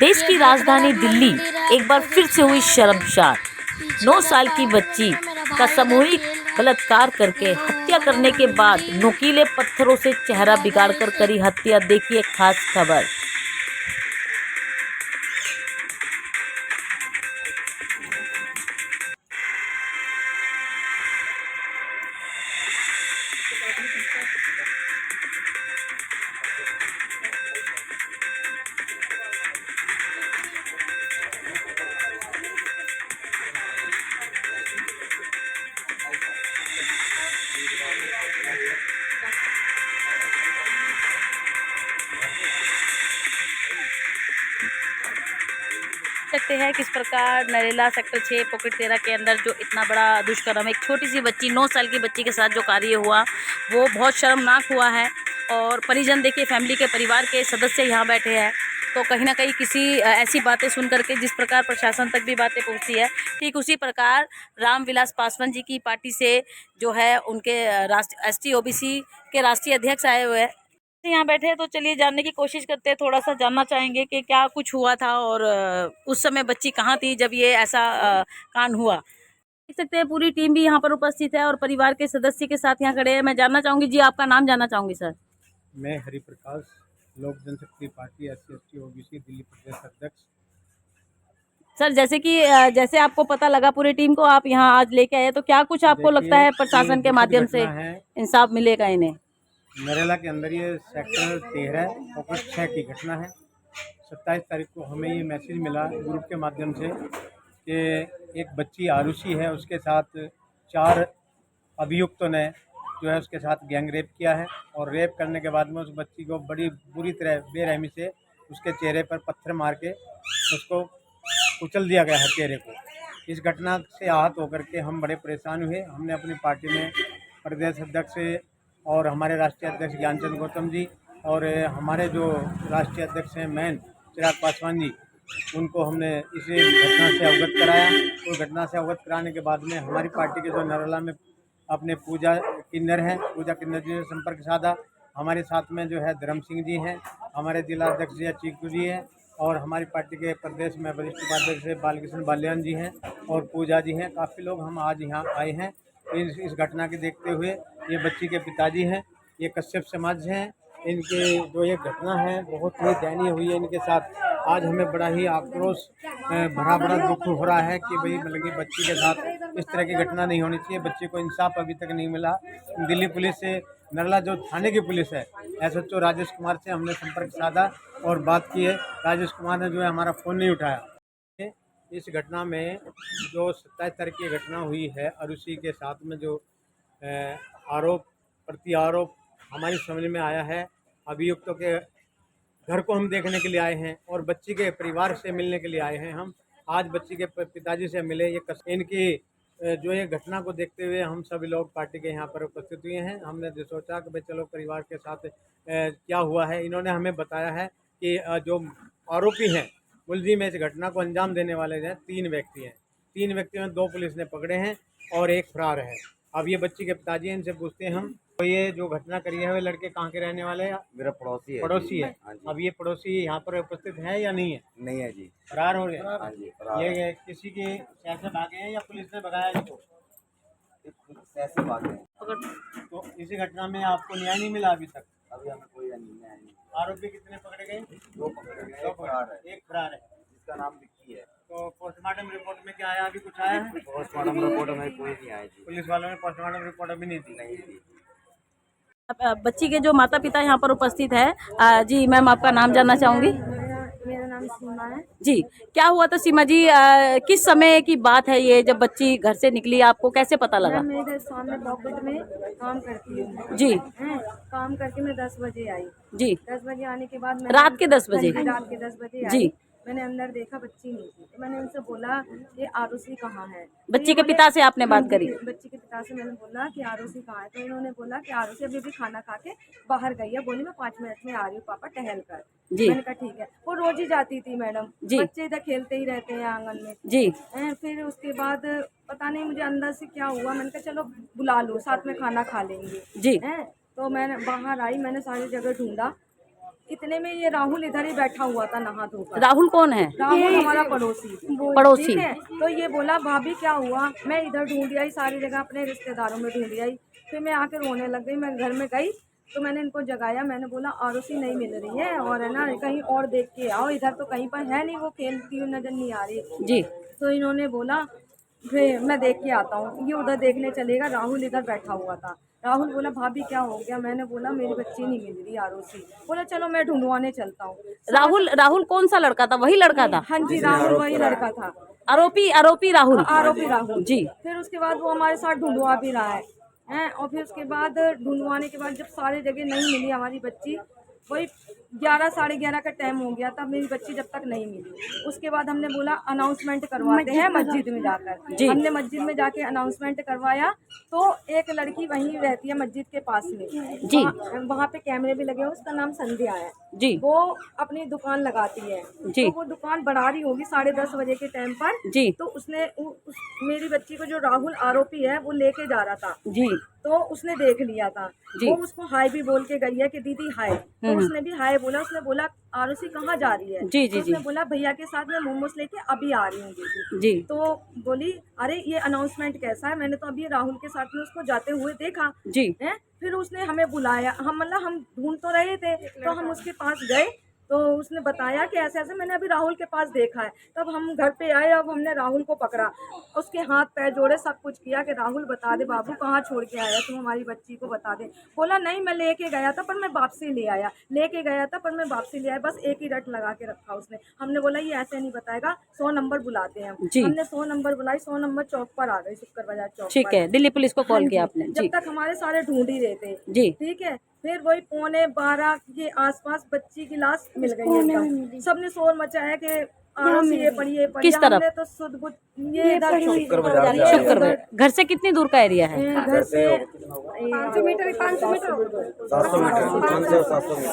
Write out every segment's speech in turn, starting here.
देश की राजधानी दिल्ली एक बार फिर से हुई शर्मसार। 9 साल की बच्ची का सामूहिक बलात्कार करके हत्या करने के बाद नुकीले पत्थरों से चेहरा बिगाड़कर करी हत्या। देखिए खास खबर। सकते हैं किस प्रकार नरेला सेक्टर 6 पॉकेट 13 के अंदर जो इतना बड़ा दुष्कर्म एक छोटी सी बच्ची 9 साल की बच्ची के साथ जो कार्य हुआ वो बहुत शर्मनाक हुआ है। और परिजन देखिए, फैमिली के परिवार के सदस्य यहाँ बैठे हैं, तो कहीं ना कहीं किसी ऐसी बातें सुन करके जिस प्रकार प्रशासन तक भी बातें पहुँचती है, ठीक उसी प्रकार रामविलास पासवान जी की पार्टी से जो है उनके ST OBC के राष्ट्रीय अध्यक्ष आए हुए हैं, यहाँ बैठे हैं। तो चलिए जानने की कोशिश करते हैं, थोड़ा सा जानना चाहेंगे कि क्या कुछ हुआ था और उस समय बच्ची कहाँ थी जब ये ऐसा कांड हुआ। देख सकते हैं पूरी टीम भी यहाँ पर उपस्थित है और परिवार के सदस्य के साथ यहाँ खड़े हैं। मैं जानना चाहूँगी जी, आपका नाम जानना चाहूँगी सर। मैं हरिप्रकाश, लोक जनशक्ति पार्टी SC OBC दिल्ली प्रदेश अध्यक्ष। सर जैसे आपको पता लगा पूरी टीम को आप यहाँ आज लेके आए, तो क्या कुछ आपको लगता है प्रशासन के माध्यम से इंसाफ मिलेगा इन्हें? नरेला के अंदर ये सेक्टर 13 पॉकेट 6 की घटना है। 27 तारीख को हमें ये मैसेज मिला ग्रुप के माध्यम से कि एक बच्ची आरुषि है, उसके साथ 4 अभियुक्तों ने जो है उसके साथ गैंग रेप किया है। और रेप करने के बाद में उस बच्ची को बड़ी बुरी तरह बेरहमी से उसके चेहरे पर पत्थर मार के उसको कुचल दिया गया है चेहरे को। इस घटना से आहत होकर के हम बड़े परेशान हुए। हमने अपनी पार्टी में प्रदेश अध्यक्ष और हमारे राष्ट्रीय अध्यक्ष ज्ञानचंद गौतम जी और हमारे जो राष्ट्रीय अध्यक्ष हैं मैन चिराग पासवान जी, उनको हमने इसी घटना से अवगत कराया। तो घटना से अवगत कराने के बाद में हमारी पार्टी के जो नरेला में अपने पूजा किन्नर हैं, पूजा किन्नर जी ने संपर्क साधा। हमारे साथ में जो है धर्म सिंह जी हैं, हमारे जिला अध्यक्ष जी चीकू जी हैं और हमारी पार्टी के प्रदेश में वरिष्ठ उपाध्यक्ष बालकृष्ण बाल्यान जी हैं और पूजा जी हैं। काफ़ी लोग हम आज यहाँ आए हैं। इस घटना के देखते हुए ये बच्ची के पिताजी हैं, ये कश्यप समाज हैं, इनके जो ये घटना है बहुत ही दयनीय हुई है इनके साथ। आज हमें बड़ा ही आक्रोश भरा बड़ा दुख हो रहा है कि भाई मतलब कि बच्ची के साथ इस तरह की घटना नहीं होनी चाहिए। बच्ची को इंसाफ अभी तक नहीं मिला। दिल्ली पुलिस से नरला जो थाने की पुलिस है SHO राजेश कुमार से हमने संपर्क साधा और बात की है। राजेश कुमार ने जो है हमारा फ़ोन नहीं उठाया। इस घटना में जो 27 तारीख की घटना हुई है आरुषि के साथ में जो आरोप प्रति आरोप हमारी समझ में आया है। अभियुक्तों के घर को हम देखने के लिए आए हैं और बच्ची के परिवार से मिलने के लिए आए हैं। हम आज बच्ची के पिताजी से मिले। इनकी जो ये घटना को देखते हुए हम सभी लोग पार्टी के यहाँ पर उपस्थित हुए हैं। हमने जो सोचा कि भाई चलो परिवार के साथ क्या हुआ है। इन्होंने हमें बताया है कि जो आरोपी हैं, मुलजिम इस घटना को अंजाम देने वाले हैं, 3 व्यक्ति हैं। 3 व्यक्तियों में 2 पुलिस ने पकड़े हैं और 1 फरार है। अब ये बच्ची के पिताजी हैं, इनसे पूछते हैं हम। तो ये जो घटना करी है वे लड़के कहाँ के रहने वाले हैं? मेरा पड़ोसी है। पड़ोसी है। हाँ जी। अब ये पड़ोसी यहाँ पर उपस्थित है या नहीं है? नहीं है जी। फरार हो गए? हाँ जी, फरार है। ये किसी की से भागे हैं या पुलिस ने भगाया इनको? ऐसी बात है। तो इसी घटना में आपको न्याय नहीं मिला अभी तक? अभी हमें कोई न्याय नहीं। आरोपी कितने पकड़े गए? 2 पकड़े गए, 2 एक फरार है। एक फरार है जिसका नाम विक्की है। तो पोस्टमार्टम रिपोर्ट में क्या आया? अभी कुछ आया है? पोस्टमार्टम रिपोर्ट में कोई नहीं आया जी। पुलिस वालों ने पोस्टमार्टम रिपोर्ट अभी नहीं दी? नहीं दी। बच्ची के जो माता पिता यहाँ पर उपस्थित है, जी मैम आपका नाम जानना चाहूँगी। मेरा नाम सीमा है जी। क्या हुआ था सीमा जी, किस समय की बात है ये जब बच्ची घर से निकली, आपको कैसे पता लगा? मैं मेरे सामने पॉकेट में काम करती हूँ जी। काम करके मैं 10 बजे आई। जी। 10 बजे आने के बाद रात के 10 बजे? रात के 10 बजे जी। आई। मैंने अंदर देखा बच्ची नहीं थी, तो मैंने उनसे बोला कि आरुषि कहाँ है। बच्ची के पिता से आपने बात करी? बच्ची के पिता से मैंने बोला कि आरुषि कहाँ है, तो इन्होंने बोला कि आरुषि अभी भी खाना खा के बाहर गई है। बोली मैं 5 मिनट में आ रही हूँ पापा, टहल कर। जी। मैंने कहा ठीक है। वो रोज ही जाती थी मैडम। जी। बच्चे इधर खेलते ही रहते हैं आंगन में। जी। फिर उसके बाद पता नहीं मुझे अंदर से क्या हुआ, मैंने कहा चलो बुला लो, साथ में खाना खा लेंगे। जी। तो मैंने बाहर आई, मैंने सारी जगह ढूंढा, इतने में ये राहुल इधर ही बैठा हुआ था नहा धोकर। राहुल कौन है? राहुल हमारा पड़ोसी। पड़ोसी। ठीक है, तो ये बोला भाभी क्या हुआ, मैं इधर ढूंढ आई सारी जगह, अपने रिश्तेदारों में ढूंढ आई, फिर मैं आके रोने लग गई। मैं घर में गई तो मैंने इनको जगाया, मैंने बोला आरोसी नहीं मिल रही है और है ना कहीं और देख के आओ, इधर तो कहीं पर है नहीं, वो खेलती हुई नजर नहीं आ रही जी। तो इन्होंने बोला फिर मैं देख के आता हूँ। ये उधर देखने चलेगा, राहुल इधर बैठा हुआ था। राहुल बोला भाभी क्या हो गया, मैंने बोला मेरी बच्ची नहीं मिल रही आरोसी। बोला चलो मैं ढूंढवाने चलता हूँ। राहुल कौन सा लड़का था? वही लड़का था? हाँ जी, राहुल वही लड़का था। आरोपी राहुल। आरोपी राहुल जी। फिर उसके बाद वो हमारे साथ ढूंढवा भी रहा है हैं, और फिर उसके बाद ढूंढवाने के बाद जब सारे जगह नहीं मिली हमारी बच्ची, वही 11 साढ़े 11 का टाइम हो गया था, मेरी बच्ची जब तक नहीं मिली। उसके बाद हमने बोला अनाउंसमेंट करवाते हैं मस्जिद में जाकर। हमने मस्जिद में जाके अनाउंसमेंट करवाया तो एक लड़की वहीं रहती है मस्जिद के पास में जी। वहाँ पे कैमरे भी लगे हुए, उसका नाम संध्या है जी। वो अपनी दुकान लगाती है जी। तो वो दुकान बढ़ा रही होगी 10:30 बजे के टाइम पर जी। तो उसने मेरी बच्ची को जो राहुल आरोपी है वो लेके जा रहा था जी। तो उसने देख लिया था। जी। वो उसको हाय भी बोल के गई है कि दीदी हाय, तो उसने भी हाय बोला। उसने बोला आरोसी कहाँ जा रही है? जी, जी, तो उसने जी। बोला भैया के साथ मैं मोमोज लेके अभी आ रही हूँ दीदी। जी। तो बोली अरे ये अनाउंसमेंट कैसा है, मैंने तो अभी राहुल के साथ में उसको जाते हुए देखा जी। है। फिर उसने हमें बुलाया, हम मतलब हम ढूंढ तो रहे थे तो हम उसके पास गए तो उसने बताया कि ऐसे ऐसे मैंने अभी राहुल के पास देखा है। तब हम घर पे आए, अब हमने राहुल को पकड़ा, उसके हाथ पैर जोड़े, सब कुछ किया कि राहुल बता दे बाबू कहाँ छोड़ के आया तुम हमारी बच्ची को, बता दे। बोला नहीं मैं लेके गया था पर मैं वापसी ले आया, लेके गया था पर मैं वापसी ले आया, बस एक ही रट लगा के रखा उसने। हमने बोला ये ऐसे नहीं बताएगा, 100 नंबर बुलाते हैं हम। जी। हमने 100 नंबर बुलाई, 100 नंबर चौक पर आ गई, शुक्र बाजार चौक ठीक है, दिल्ली पुलिस को कॉल किया आपने? जब जी। तक हमारे सारे ढूंढ ही रहे थे। जी। ठीक है, फिर वही 11:15 के आसपास बच्ची की लाश मिल गई एकदम। सबने शोर मचाया कि आरोसी ये पड़ी है, किस तरफ? हमने तो सुध बुध ये इधर शुक्र बाजार घर से कितनी दूर का एरिया है? घर से 500 मीटर 700 मीटर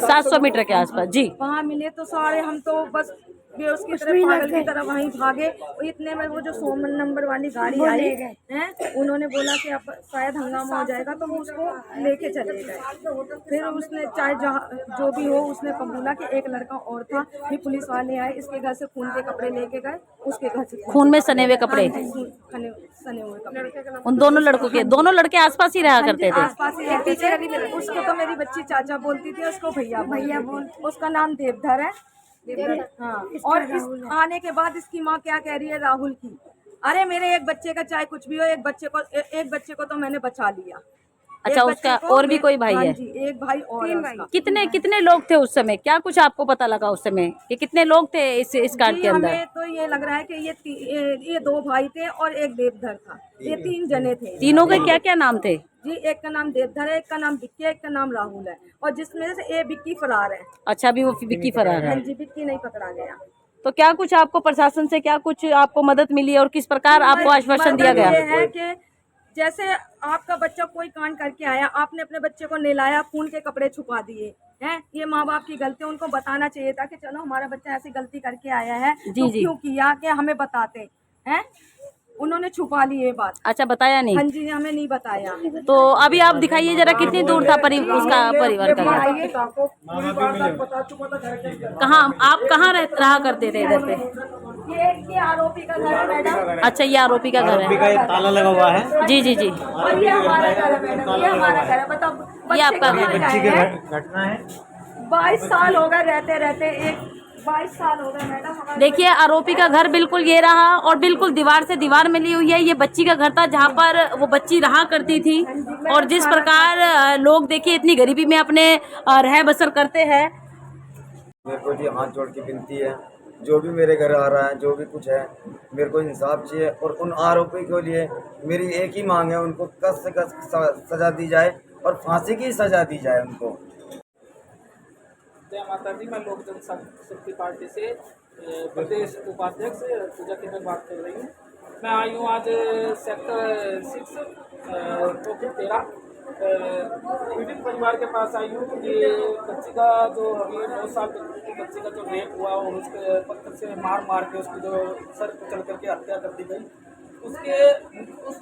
700 मीटर के आसपास। जी। वहाँ मिले तो सारे हम तो बस बेहोश की तरह पागल की तरह वहीं भागे। और इतने में वो जो 100 नंबर वाली गाड़ी आई है, उन्होंने बोला कि अब शायद हंगामा हो जाएगा तो वो उसको लेके चले गए। फिर उसने चाहे जो भी हो उसने कबूला कि एक लड़का और था। फिर पुलिस वाले आए, इसके घर से खून के कपड़े लेके गए, उसके घर से खून में सने हुए कपड़े? सने हुए कपड़े उन दोनों लड़कों के? दोनों लड़के आसपास ही रहा करते थे? आसपास ही रहते थे। उसको तो मेरी बच्ची चाचा बोलती थी, उसको भैया बोल। उसका नाम देवधर है। हाँ, और इस आने के बाद इसकी माँ क्या कह रही है राहुल की, अरे मेरे एक बच्चे का चाहे कुछ भी हो, एक बच्चे को तो मैंने बचा लिया। अच्छा, उसका और भी कोई भाई है? जी, एक भाई और है उसका। कितने लोग थे उस समय? क्या कुछ आपको पता लगा उस समय कि कितने लोग थे इस कांड के अंदर? हमें तो ये लग रहा है कि ये 2 भाई थे और एक देवधर था, ये 3 जने थे। तीनों के क्या क्या नाम थे? जी, एक का नाम देवधर है, एक का नाम विक्की है, एक का नाम राहुल है, और जिसमें से ये विक्की फरार है। अच्छा, अभी वो विक्की फरार है? हाँ जी, विक्की नहीं पकड़ा गया। तो क्या कुछ आपको प्रशासन से क्या कुछ आपको मदद मिली और किस प्रकार आपको आश्वासन दिया गया? ये है कि जैसे आपका बच्चा कोई कांड करके आया, आपने अपने बच्चे को नहलाया, खून के कपड़े छुपा दिए हैं, ये माँ बाप की गलती है। उनको बताना चाहिए था कि चलो हमारा बच्चा ऐसी गलती करके आया है, तो क्यों किया, कि हमें बताते हैं। उन्होंने छुपा ली ये बात। अच्छा, बताया नहीं? हाँ जी, हमें नहीं बताया। तो अभी आप दिखाइए जरा कितनी दूर था उसका परिवार का घर? कहाँ आप रहा करते थे इधर पे? ये आरोपी का घर है मैडम। अच्छा, ये आरोपी का घर है। का ताला लगा हुआ है। जी जी जी। और ये हमारा घर है मैडम, ये हमारा घर है। बताओ, ये आपका घर? बच्ची की घटना है। 22 साल हो गए रहते 22 साल हो गए मैडम। देखिए, आरोपी का घर बिल्कुल ये रहा और बिल्कुल दीवार से दीवार मिली हुई है। ये बच्ची का घर था जहाँ पर वो बच्ची रहा करती थी। और जिस प्रकार लोग देखिए इतनी गरीबी में अपने रह बसर करते हैं। मेरे को जी हाथ जोड़ के विनती है, जो भी मेरे घर आ रहा है, जो भी कुछ है, मेरे को इंसाफ चाहिए। और उन आरोपी के लिए मेरी एक ही मांग है, उनको कस से कस सजा दी जाए और फांसी की सजा दी जाए उनको। जय माता दी। मैं लोक जनशक्ति पार्टी से प्रदेश उपाध्यक्ष पूजा केंद्र बात कर रही हूँ। मैं आई हूँ आज सेक्टर 6 पोखर 13 पीड़ित परिवार के पास आई हूँ। ये बच्ची का जो अभी 9 साल की बच्ची का जो रेप हुआ और उसके पत्थर से मार के उसकी जो सर कुचल करके हत्या कर दी गई, उस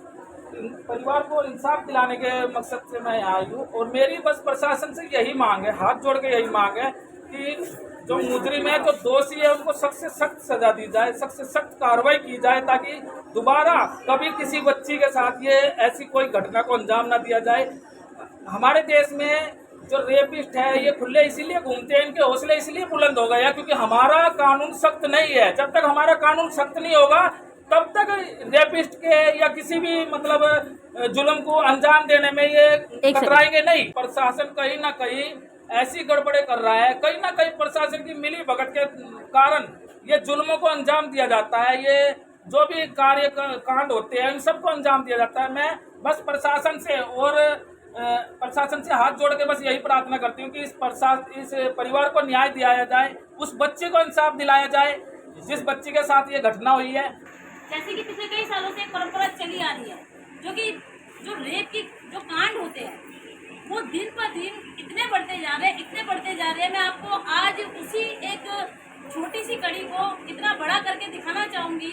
परिवार को इंसाफ दिलाने के मकसद से मैं आई हूँ। और मेरी बस प्रशासन से यही मांग है, हाथ जोड़ के यही मांग है कि जो मुजरिम है, जो दोषी है, उनको सख्त से सख्त सजा दी जाए, सख्त से सख्त कार्रवाई की जाए, ताकि दोबारा कभी किसी बच्ची के साथ ये ऐसी कोई घटना को अंजाम ना दिया जाए। हमारे देश में जो रेपिस्ट है ये खुले इसीलिए घूमते हैं, इनके हौसले इसलिए बुलंद हो गए हैं क्योंकि हमारा कानून सख्त नहीं है। जब तक हमारा कानून सख्त नहीं होगा तब तक रेपिस्ट के या किसी भी मतलब जुल्म को अंजाम देने में ये कतराएंगे नहीं। प्रशासन कहीं ना कहीं ऐसी गड़बड़े कर रहा है, कहीं ना कहीं प्रशासन की मिली भगत के कारण ये जुल्मों को अंजाम दिया जाता है। ये जो भी कांड होते हैं इन सबको अंजाम दिया जाता है। मैं बस प्रशासन से हाथ जोड़ के बस यही प्रार्थना करती हूँ कि इस परिवार को न्याय दिलाया जाए, उस बच्चे को इंसाफ दिलाया जाए जिस बच्ची के साथ ये घटना हुई है। जैसे कि पिछले कई सालों से एक परंपरा चली आ रही है, जो रेप की जो कांड होते हैं वो दिन पर दिन इतने बढ़ते जा रहे हैं। मैं आपको आज उसी एक छोटी सी कड़ी को इतना बड़ा करके दिखाना चाहूंगी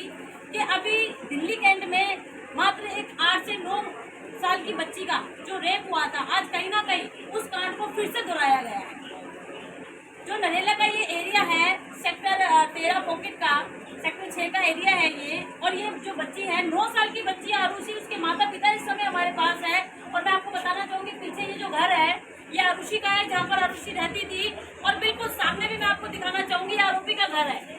कि अभी दिल्ली कैंट में मात्र एक 8 से 9 साल की बच्ची का जो रेप हुआ था, आज कहीं ना कहीं उस कांड को फिर से दोहराया गया है। जो नरेला का ये एरिया है, सेक्टर 13 पॉकेट का सेक्टर 6 का एरिया है ये, और ये जो बच्ची है 9 साल की बच्ची आरुषि, उसके माता पिता इस समय हमारे पास है। और मैं आपको बताना चाहूंगी पीछे ये जो घर है ये आरुषि का है, जहाँ पर आरुषि रहती थी, और बिल्कुल सामने भी मैं आपको दिखाना चाहूंगी आरोपी का घर है।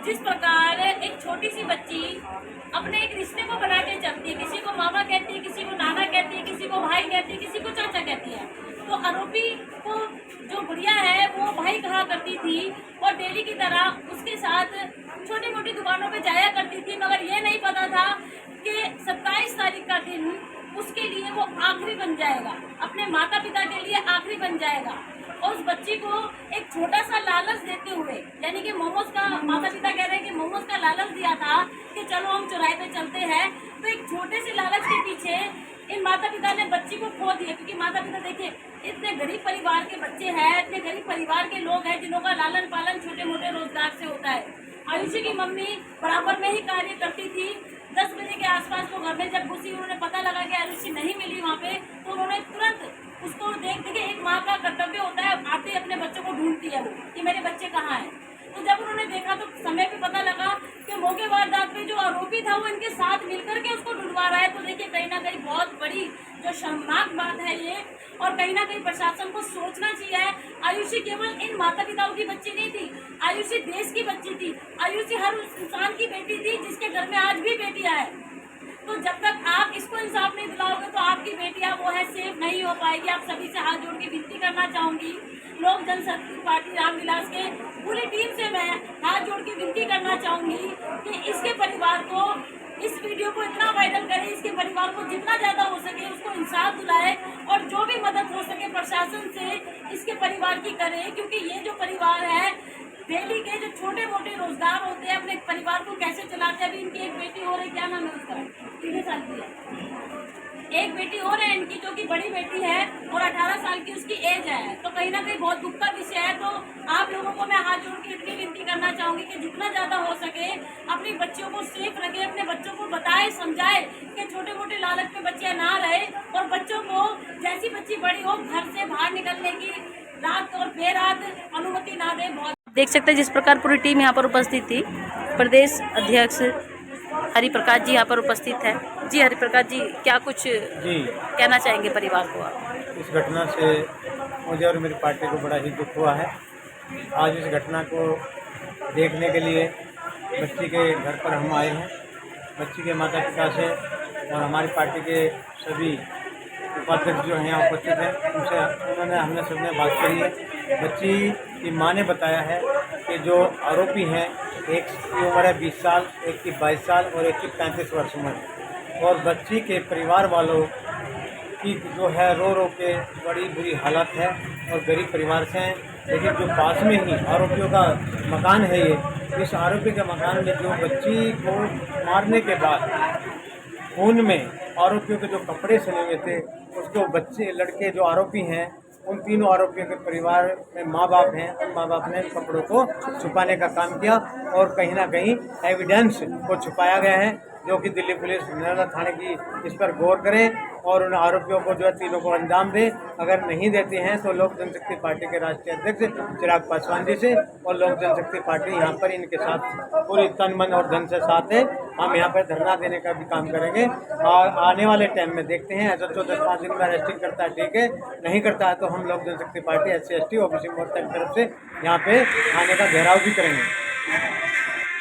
जिस प्रकार एक छोटी सी बच्ची अपने एक रिश्ते को बना के चलती है, किसी को मामा कहती है, किसी को नाना कहती है, किसी को भाई कहती है, किसी को चाचा कहती है, तो आरोपी को जो गुड़िया है वो भाई कहा करती थी और डेली की तरह उसके साथ छोटी मोटी दुकानों पे जाया करती थी। मगर ये नहीं पता था कि 27 तारीख का दिन उसके लिए वो आखिरी बन जाएगा, अपने माता पिता के लिए आखिरी बन जाएगा। और उस बच्ची को एक छोटा सा लालच देते हुए, यानी कि मोमोज का, माता पिता कह रहे हैं कि मोमोज का लालच दिया था कि चलो हम चौराहे पे चलते हैं, तो एक छोटे से लालच के पीछे इन माता पिता ने बच्ची को खो दिया। क्योंकि माता पिता देखिए इतने गरीब परिवार के बच्चे हैं, इतने गरीब परिवार के लोग हैं जिन्हों का लालन पालन छोटे मोटे रोजगार से होता है। आयुषी की मम्मी बराबर में ही कार्य करती थी। 10 बजे के आसपास वो घर में जब घुसी, उन्होंने पता लगा कि आयुषी नहीं मिली वहाँ पे, तो उन्होंने तुरंत उसको देख के, एक माँ का कर्तव्य होता है आते अपने बच्चों को ढूंढती है वो कि मेरे बच्चे कहाँ हैं। तो जब उन्होंने देखा तो समय पे पता लगा कि मौके वारदात पे जो आरोपी था वो इनके साथ मिलकर के उसको ढूंढवा रहा है। तो देखिए कहीं ना कहीं बहुत बड़ी जो शर्मनाक बात है ये, और कहीं ना कहीं प्रशासन को सोचना चाहिए। आयुषी केवल इन माता पिताओं की बच्ची नहीं थी, आयुषी देश की बच्ची थी, आयुषी हर उस इंसान की बेटी थी जिसके घर में आज भी बेटियां हैं। तो जब तक आप इसको इंसाफ नहीं दिलाओगे तो आपकी बेटियां वो है सेफ नहीं हो पाएगी। आप सभी से हाथ जोड़ के विनती करना चाहूंगी, लोक जनशक्ति पार्टी रामविलास के पूरी टीम से मैं हाथ जोड़ के विनती करना चाहूंगी कि इसके परिवार को, इस वीडियो को इतना वायरल करें, इसके परिवार को जितना ज्यादा हो सके उसको इंसाफ दिलाए, और जो भी मदद हो सके प्रशासन से इसके परिवार की करें। क्योंकि ये जो परिवार है, डेली के जो छोटे मोटे रोजगार होते हैं, अपने परिवार को कैसे चलाते हैं। अभी इनकी एक बेटी और है, क्या नाम है उसका, 3 साल की है, एक बेटी और है इनकी जो कि बड़ी बेटी है, और 18 साल की उसकी एज है। तो कहीं ना कहीं बहुत दुख का विषय है। तो आप लोगों को मैं हाथ जोड़ के इतनी विनती करना चाहूंगी कि जितना ज्यादा हो सके अपनी बच्चियों को सेफ रखें, अपने बच्चों को बताएं समझाएं कि छोटे मोटे लालच में बच्चियां ना रहे, और बच्चों को जैसी बच्ची बड़ी हो घर से बाहर निकलने की रात और बेरात अनुमति ना दे। बहुत देख सकते हैं जिस प्रकार पूरी टीम यहाँ पर उपस्थित थी। प्रदेश अध्यक्ष हरिप्रकाश जी यहाँ पर उपस्थित है। जी हरिप्रकाश जी, क्या कुछ कहना चाहेंगे परिवार को आप? इस घटना से मुझे और मेरी पार्टी को बड़ा ही दुख हुआ है। आज इस घटना को देखने के लिए बच्ची के घर पर हम आए हैं। बच्ची के माता पिता से और हमारी पार्टी के सभी उपाध्यक्ष जो हैं यहाँ उपस्थित हैं, उनसे हमने सबने बात करी है। बच्ची की माँ ने बताया है कि जो आरोपी हैं, एक की उम्र है 20 साल, एक की 22 साल और एक की 35 वर्ष उम्र, और बच्ची के परिवार वालों की जो है रो रो के बड़ी बुरी हालत है और गरीब परिवार से हैं। लेकिन जो पास में ही आरोपियों का मकान है ये, इस आरोपी के मकान में जो बच्ची को मारने के बाद खून में आरोपियों के जो कपड़े सने हुए थे, उसको बच्चे लड़के जो आरोपी हैं, उन तीनों आरोपियों के परिवार में माँ बाप हैं, उन माँ बाप ने कपड़ों को छुपाने का काम किया और कहीं ना कहीं एविडेंस को छुपाया गया है। जो कि दिल्ली पुलिस नर्मदा थाने की इस पर गौर करें और उन आरोपियों को जो है तीनों को अंजाम दे। अगर नहीं देते हैं तो लोक जनशक्ति पार्टी के राष्ट्रीय अध्यक्ष चिराग पासवान जी से और लोक जनशक्ति पार्टी यहाँ पर इनके साथ पूरी तन मन और धन से साथ है। हम यहाँ पर धरना देने का भी काम करेंगे और आने वाले टाइम में देखते हैं। अगर जो 10-5 दिन में अरेस्टिंग करता है ठीक है, नहीं करता है तो हम लोक जनशक्ति पार्टी SC/ST ओबीसी मोर्चा की तरफ से यहाँ पे आने का घेराव भी करेंगे।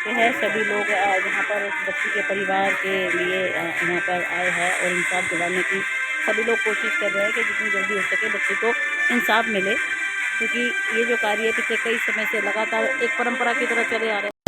ये है सभी लोग यहाँ पर उस बच्ची के परिवार के लिए यहाँ पर आए हैं और इंसाफ दिलाने की सभी लोग कोशिश कर रहे हैं कि जितनी जल्दी हो सके बच्ची को इंसाफ मिले, क्योंकि ये जो कार्य पिछले कई समय से लगातार एक परंपरा की तरह चले आ रहे हैं।